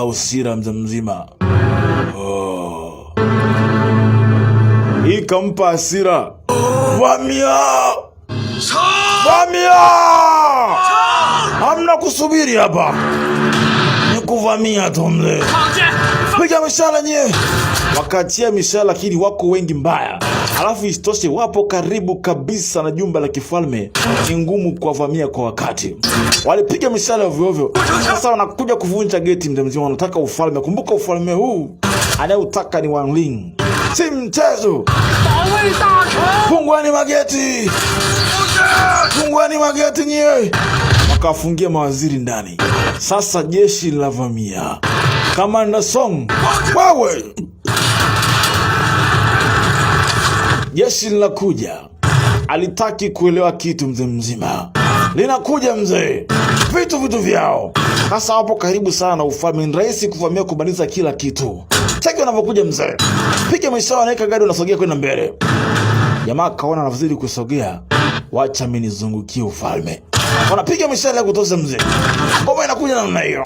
Hasira mzima. Hii kampa hasira. Vamia! Vamia! Hamna kusubiri hapa. Ni kuvamia tu mzee. Piga mishale nye. Wakatia mishale lakini wako wengi mbaya. Alafu isitoshe wapo karibu kabisa na jumba la kifalme. Ni ngumu kuwavamia kwa wakati. Walipiga mishale ovyo ovyo. Sasa wanakuja kuvunja geti mzima. Wanataka ufalme. Kumbuka ufalme huu anayeutaka ni Wang Ling. Si mchezo. Fungueni mageti. Fungueni mageti nye. Wakafungia mawaziri ndani. Sasa jeshi linavamia. Kamanda Song, wewe! Jeshi linakuja. Alitaki kuelewa kitu mzima. Linakuja mzee. Vitu vyao. Sasa hapo karibu sana na ufalme, ni rahisi kuvamia kubadilisha kila kitu. Cheki wanapokuja mzee. Piga mishale, anaweka gari, unasogea kwenda mbele. Jamaa kaona anazidi kusogea. Wacha mimi nizungukie ufalme. Wanapiga mishale ya kutosha mzee. Ngoma inakuja namna hiyo.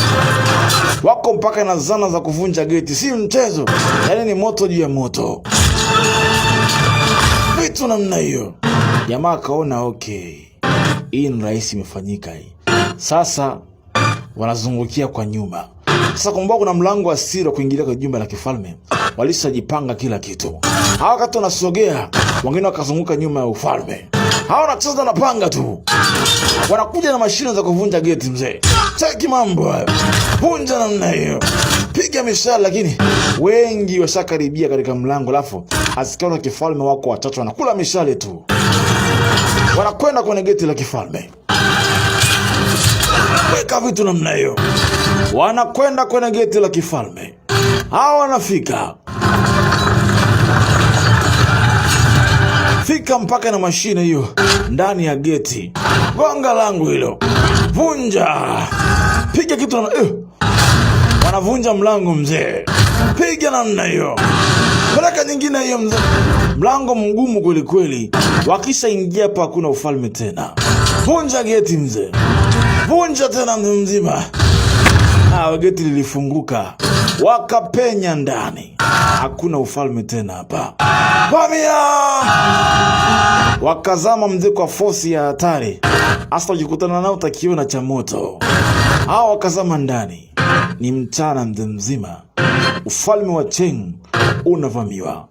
Wako mpaka na zana za kuvunja geti. Si mchezo. Yaani ni moto juu ya moto. Vitu namna hiyo. Jamaa kaona okay. Hii ni rahisi imefanyika hii. Sasa wanazungukia kwa nyuma. Sasa kumbuka kuna mlango wa siri kuingilia kwa jumba la kifalme. Walishajipanga kila kitu. Hawa wakati wanasogea, wengine wakazunguka nyuma ya ufalme. Hawa wanacheza na panga tu. Wanakuja na mashine za kuvunja geti mzee. Cheki mambo hayo. Vunja namna hiyo. Piga mishale lakini wengi washakaribia katika mlango, alafu askari wa kifalme wako watatu wanakula mishale tu. Wanakwenda kwenye geti la kifalme. Weka vitu namna hiyo. Wanakwenda kwenye geti la kifalme. Hawa wanafika. Fika mpaka na mashine hiyo ndani ya geti. Gonga langu hilo. Vunja. Piga kitu na wanavunja mlango mzee. Piga namna hiyo. Peleka nyingine hiyo mzee. Mlango mgumu kweli kweli. Wakisha ingia hapa hakuna ufalme tena. Vunja geti mzee. Vunja tena mzima. Geti lilifunguka. Wakapenya ndani. Hakuna ufalme tena hapa. Vamia! Wakazama mzee kwa force ya hatari. Hasa ukikutana nao utakiona cha moto. Hao wakazama ndani. Ni mchana mzima. Ufalme wa Cheng unavamiwa.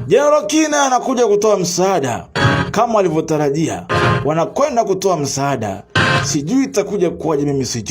Jenerali Kina anakuja kutoa msaada. Kama walivyotarajia, wanakwenda kutoa msaada. Sijui itakuja kuwaje, mimi sijui.